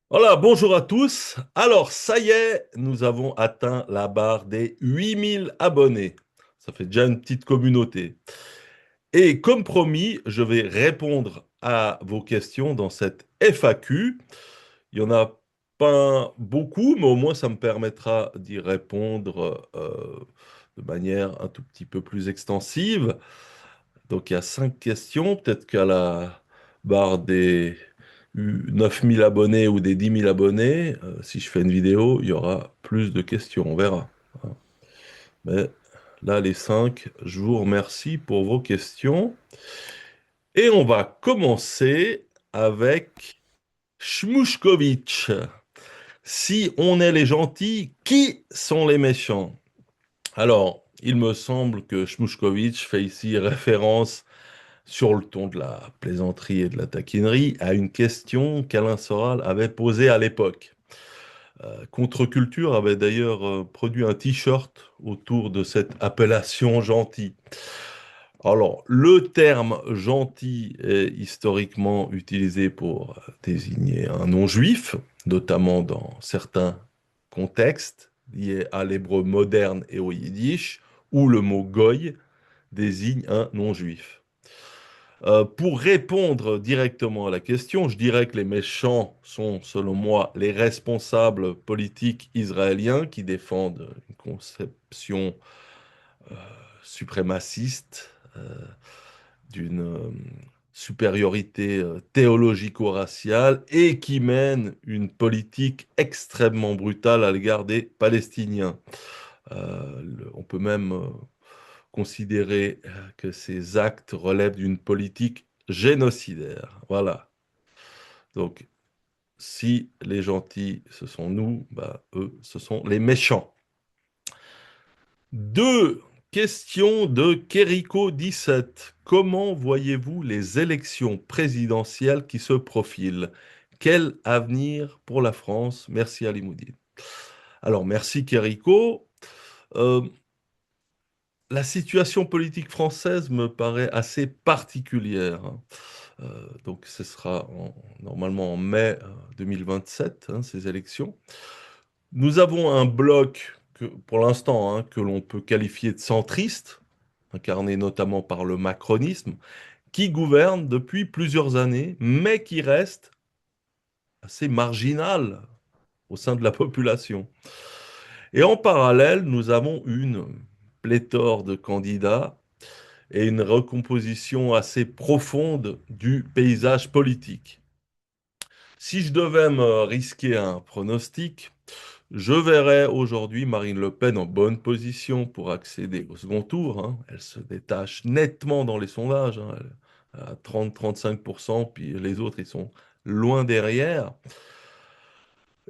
Voilà, bonjour à tous. Alors, ça y est, nous avons atteint la barre des 8000 abonnés. Ça fait déjà une petite communauté. Et comme promis, je vais répondre à vos questions dans cette FAQ. Il y en a pas beaucoup, mais au moins ça me permettra d'y répondre de manière un tout petit peu plus extensive. Donc il y a 5 questions. Peut-être qu'à la barre des 9000 abonnés ou des 10 000 abonnés, si je fais une vidéo, il y aura plus de questions. On verra. Hein. Mais là, les 5, je vous remercie pour vos questions. Et on va commencer avec Shmushkovitch. Si on est les gentils, qui sont les méchants? Alors, il me semble que Shmushkovitch fait ici référence sur le ton de la plaisanterie et de la taquinerie, à une question qu'Alain Soral avait posée à l'époque. Contre-Culture avait d'ailleurs produit un t-shirt autour de cette appellation gentil. Alors, le terme gentil est historiquement utilisé pour désigner un non-juif, notamment dans certains contextes liés à l'hébreu moderne et au yiddish, où le mot goy désigne un non-juif. Pour répondre directement à la question, je dirais que les méchants sont, selon moi, les responsables politiques israéliens qui défendent une conception euh, suprémaciste d'une supériorité théologico-raciale et qui mènent une politique extrêmement brutale à l'égard des Palestiniens. On peut même considérer que ces actes relèvent d'une politique génocidaire. Voilà. Donc, si les gentils, ce sont nous, bah, eux, ce sont les méchants. Deux questions de Kerrico17. Comment voyez-vous les élections présidentielles qui se profilent? Quel avenir pour la France? Merci Ali Moudine. Alors, merci Kerrico. Euh, La situation politique française me paraît assez particulière. Hein. Donc ce sera normalement en mai 2027, hein, ces élections. Nous avons un bloc que, pour l'instant, hein, que l'on peut qualifier de centriste, incarné notamment par le macronisme, qui gouverne depuis plusieurs années, mais qui reste assez marginal au sein de la population. Et en parallèle, nous avons une pléthore de candidats et une recomposition assez profonde du paysage politique. Si je devais me risquer un pronostic, je verrais aujourd'hui Marine Le Pen en bonne position pour accéder au second tour. Hein. Elle se détache nettement dans les sondages, hein. Elle est à 30-35%, puis les autres, ils sont loin derrière.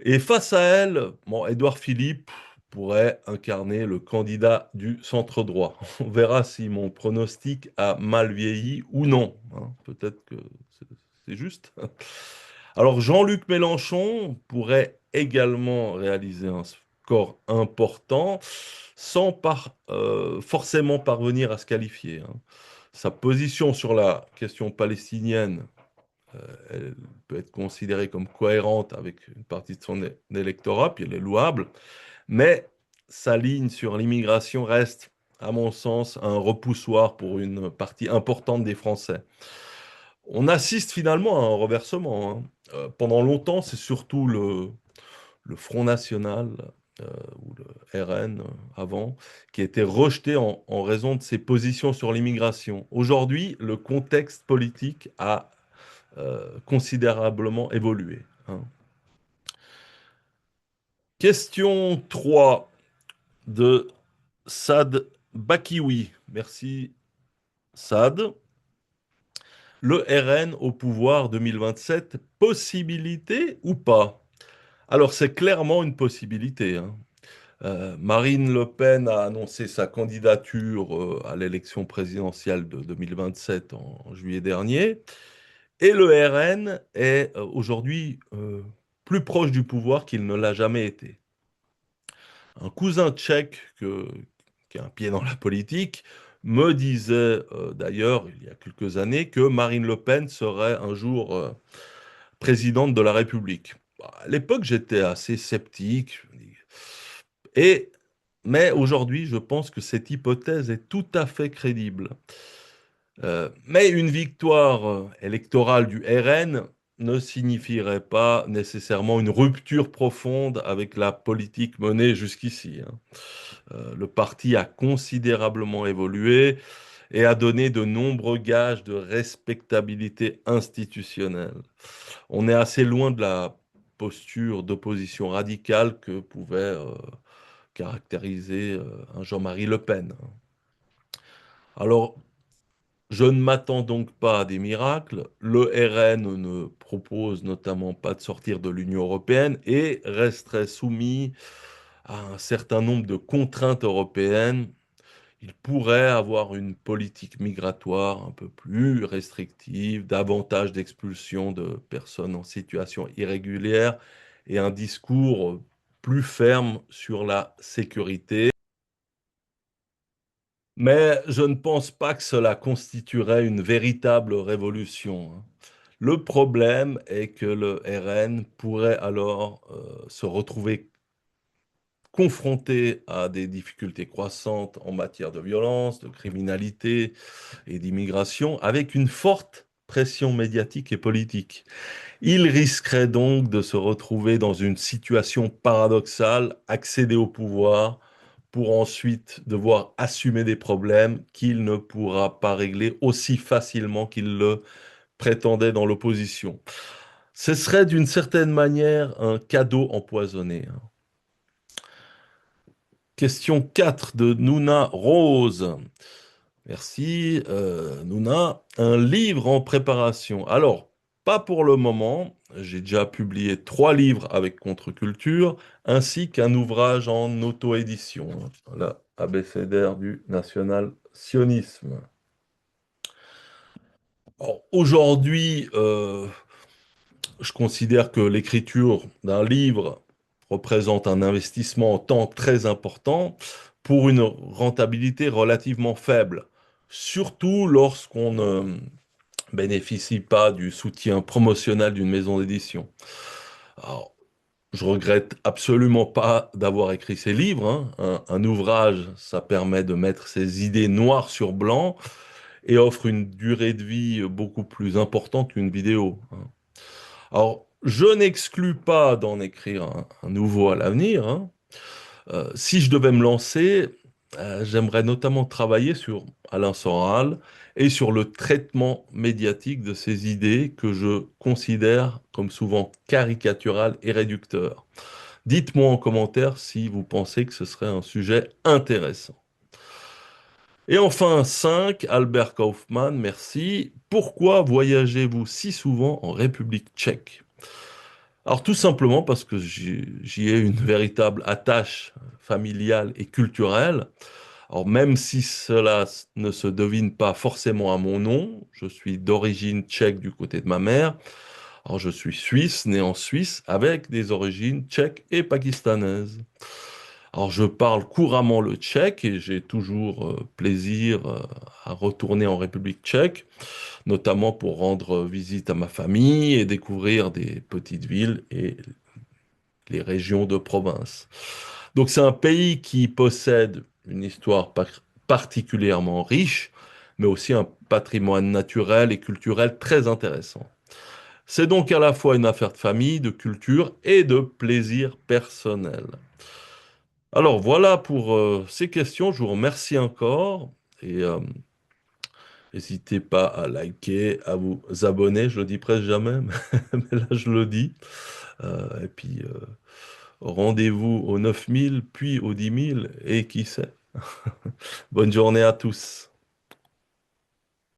Et face à elle, bon, Édouard Philippe pourrait incarner le candidat du centre droit. On verra si mon pronostic a mal vieilli ou non. Hein. Peut-être que c'est c'est juste. Alors Jean-Luc Mélenchon pourrait également réaliser un score important sans forcément parvenir à se qualifier. Hein. Sa position sur la question palestinienne elle peut être considérée comme cohérente avec une partie de son électorat, puis elle est louable, mais sa ligne sur l'immigration reste, à mon sens, un repoussoir pour une partie importante des Français. On assiste finalement à un reversement. Hein. Pendant longtemps, c'est surtout le Front National ou le RN avant, qui a été rejeté en raison de ses positions sur l'immigration. Aujourd'hui, le contexte politique a considérablement évolué. Hein. Question 3 de Sad Bakiwi. Merci Sad. Le RN au pouvoir 2027, possibilité ou pas? Alors c'est clairement une possibilité. Hein. Marine Le Pen a annoncé sa candidature à l'élection présidentielle de 2027 en juillet dernier. Et le RN est aujourd'hui plus proche du pouvoir qu'il ne l'a jamais été. Un cousin tchèque qui a un pied dans la politique me disait d'ailleurs il y a quelques années que Marine Le Pen serait un jour présidente de la République. À l'époque, j'étais assez sceptique. Et, mais aujourd'hui, je pense que cette hypothèse est tout à fait crédible. Mais une victoire électorale du RN ne signifierait pas nécessairement une rupture profonde avec la politique menée jusqu'ici, hein. Le parti a considérablement évolué et a donné de nombreux gages de respectabilité institutionnelle. On est assez loin de la posture d'opposition radicale que pouvait caractériser un Jean-Marie Le Pen. Alors, je ne m'attends donc pas à des miracles. Le RN ne propose notamment pas de sortir de l'Union européenne et resterait soumis à un certain nombre de contraintes européennes. Il pourrait avoir une politique migratoire un peu plus restrictive, davantage d'expulsion de personnes en situation irrégulière et un discours plus ferme sur la sécurité. Mais je ne pense pas que cela constituerait une véritable révolution, hein. Le problème est que le RN pourrait alors se retrouver confronté à des difficultés croissantes en matière de violence, de criminalité et d'immigration, avec une forte pression médiatique et politique. Il risquerait donc de se retrouver dans une situation paradoxale, accéder au pouvoir pour ensuite devoir assumer des problèmes qu'il ne pourra pas régler aussi facilement qu'il le prétendait dans l'opposition. Ce serait d'une certaine manière un cadeau empoisonné, hein. Question 4 de Nouna Rose. Merci, Nouna. Un livre en préparation. Alors, pas pour le moment. J'ai déjà publié 3 livres avec Contre-Culture, ainsi qu'un ouvrage en auto-édition, hein. Voilà, abécédaire du national-sionisme. Aujourd'hui, je considère que l'écriture d'un livre représente un investissement en temps très important pour une rentabilité relativement faible, surtout lorsqu'on ne bénéficie pas du soutien promotionnel d'une maison d'édition. Alors, je regrette absolument pas d'avoir écrit ces livres, hein. Un ouvrage, ça permet de mettre ses idées noir sur blanc et offre une durée de vie beaucoup plus importante qu'une vidéo, hein. Alors, je n'exclus pas d'en écrire un nouveau à l'avenir, hein. Si je devais me lancer, j'aimerais notamment travailler sur Alain Soral et sur le traitement médiatique de ces idées que je considère comme souvent caricaturales et réducteurs. Dites-moi en commentaire si vous pensez que ce serait un sujet intéressant. Et enfin, 5, Albert Kaufmann, merci. Pourquoi voyagez-vous si souvent en République tchèque? Alors tout simplement parce que j'y ai une véritable attache familiale et culturelle. Alors même si ne se devine pas forcément à mon nom, je suis d'origine tchèque du côté de ma mère. Alors je suis suisse, né en Suisse, avec des origines tchèques et pakistanaises. Alors je parle couramment le tchèque et j'ai toujours plaisir à retourner en République tchèque, notamment pour rendre visite à ma famille et découvrir des petites villes et les régions de province. Donc c'est un pays qui possède une histoire particulièrement riche, mais aussi un patrimoine naturel et culturel très intéressant. C'est donc à la fois une affaire de famille, de culture et de plaisir personnel. Alors voilà pour ces questions. Je vous remercie encore et n'hésitez pas à liker, à vous abonner. Je le dis presque jamais, mais là je le dis. Et puis rendez-vous aux 9000, puis aux 10 000 et qui sait. Bonne journée à tous.